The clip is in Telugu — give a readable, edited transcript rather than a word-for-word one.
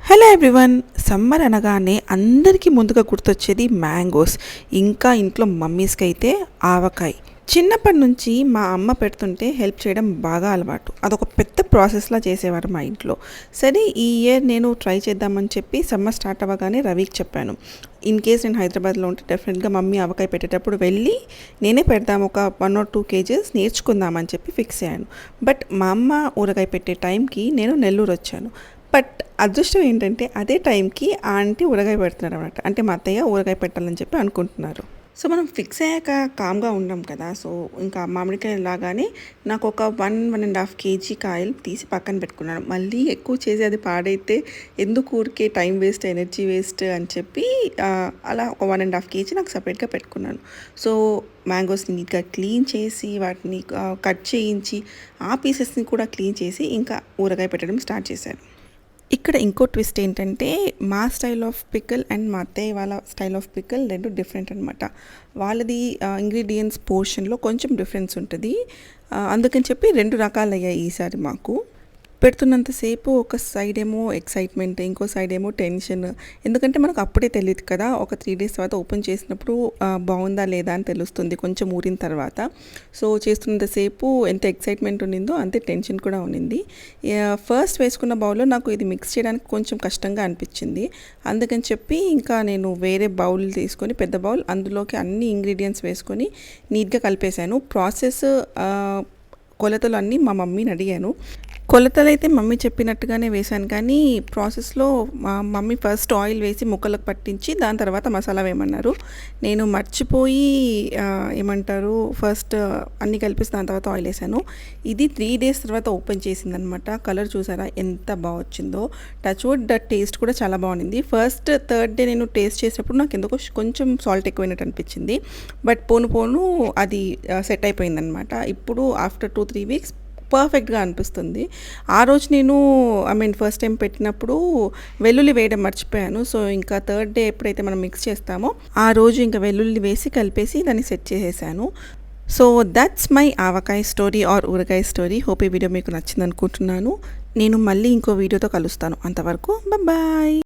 Hello everyone. సమ్మర్ అనగానే అందరికీ ముందుగా గుర్తొచ్చేది మ్యాంగోస్, ఇంకా ఇంట్లో మమ్మీస్కి అయితే ఆవకాయ. చిన్నప్పటి నుంచి మా అమ్మ పెడుతుంటే హెల్ప్ చేయడం బాగా అలవాటు. అదొక పెద్ద ప్రాసెస్లా చేసేవారు మా ఇంట్లో. సరే ఈ ఇయర్ నేను ట్రై చేద్దామని చెప్పి సమ్మర్ స్టార్ట్ అవ్వగానే రవికి చెప్పాను. ఇన్ కేస్ నేను హైదరాబాద్లో ఉంటే డెఫినెట్గా మమ్మీ ఆవకాయ పెట్టేటప్పుడు వెళ్ళి నేనే పెడదాము, ఒక 1 or 2 kgs నేర్చుకుందామని చెప్పి ఫిక్స్ అయ్యాను. బట్ మా అమ్మ ఊరగాయ పెట్టే టైంకి నేను నెల్లూరు వచ్చాను. బట్ అదృష్టం ఏంటంటే అదే టైంకి ఆంటీ ఊరగాయ పెడుతున్నారు అనమాట. అంటే మా అత్తయ్య ఊరగాయ పెట్టాలని చెప్పి అనుకుంటున్నారు. సో మనం ఫిక్స్ అయ్యాక కామ్గా ఉండం కదా. సో ఇంకా మామిడికాయలు లాగానే నాకు ఒక 1.5 kg కాయలు తీసి పక్కన పెట్టుకున్నాను. మళ్ళీ ఎక్కువ చేసి అది పాడైతే ఎందుకు ఊరికే టైం వేస్ట్, ఎనర్జీ వేస్ట్ అని చెప్పి అలా ఒక 1.5 kg నాకు సపరేట్గా పెట్టుకున్నాను. సో మ్యాంగోస్ని నీట్గా క్లీన్ చేసి వాటిని కట్ చేయించి ఆ పీసెస్ని కూడా క్లీన్ చేసి ఇంకా ఊరగాయ పెట్టడం స్టార్ట్ చేశాను. ఇక్కడ ఇంకో ట్విస్ట్ ఏంటంటే మా స్టైల్ ఆఫ్ పికిల్ అండ్ మా అత్తయ్య వాళ్ళ స్టైల్ ఆఫ్ పికిల్ రెండు డిఫరెంట్ అనమాట. వాళ్ళది ఇంగ్రీడియంట్స్ పోర్షన్లో కొంచెం డిఫరెన్స్ ఉంటుంది. అందుకని చెప్పి 2 రకాలు అయ్యాయి ఈసారి మాకు. పెడుతున్నంతసేపు ఒక సైడ్ ఏమో ఎక్సైట్మెంట్, ఇంకో సైడ్ ఏమో టెన్షన్. ఎందుకంటే మనకు అప్పుడే తెలియదు కదా, ఒక 3 days తర్వాత ఓపెన్ చేసినప్పుడు బాగుందా లేదా అని తెలుస్తుంది కొంచెం ఊరిన తర్వాత. సో చేస్తున్నంతసేపు ఎంత ఎక్సైట్మెంట్ ఉండిందో అంతే టెన్షన్ కూడా ఉండింది. ఫస్ట్ వేసుకున్న బౌల్లో నాకు ఇది మిక్స్ చేయడానికి కొంచెం కష్టంగా అనిపించింది. అందుకని చెప్పి ఇంకా నేను వేరే బౌల్ తీసుకొని, పెద్ద బౌల్, అందులోకి అన్ని ఇంగ్రీడియంట్స్ వేసుకొని నీట్గా కలిపేశాను. ప్రాసెస్ కొలతలు అన్నీ మా మమ్మీని అడిగాను. కొలతలు అయితే మమ్మీ చెప్పినట్టుగానే వేశాను, కానీ ప్రాసెస్లో మా మమ్మీ ఫస్ట్ ఆయిల్ వేసి ముక్కలకు పట్టించి దాని తర్వాత మసాలా వేయమన్నారు. నేను మర్చిపోయి ఏమంటారు ఫస్ట్ అన్నీ కలిపేసి దాని తర్వాత ఆయిల్ వేసాను. ఇది 3 days తర్వాత ఓపెన్ చేసిందనమాట. కలర్ చూసారా ఎంత బాగా వచ్చిందో. టచ్ వుడ్ టేస్ట్ కూడా చాలా బాగుంది. ఫస్ట్ 3rd day నేను టేస్ట్ చేసినప్పుడు నాకు ఎందుకో కొంచెం సాల్ట్ ఎక్కువైనట్టు అనిపించింది. బట్ పోను అది సెట్ అయిపోయిందనమాట. ఇప్పుడు ఆఫ్టర్ 2-3 weeks పర్ఫెక్ట్గా అనిపిస్తుంది. ఆ రోజు నేను ఫస్ట్ టైం పెట్టినప్పుడు వెల్లుల్లి వేయడం మర్చిపోయాను. సో ఇంకా 3rd day ఎప్పుడైతే మనం మిక్స్ చేస్తామో ఆ రోజు ఇంకా వెల్లుల్లి వేసి కలిపేసి దాన్ని సెట్ చేసేసాను. So that's my avakaya story or ఊరగాయ స్టోరీ. హోప్ ఈ వీడియో మీకు నచ్చింది అనుకుంటున్నాను. నేను మళ్ళీ ఇంకో వీడియోతో కలుస్తాను. అంతవరకు బాయ్.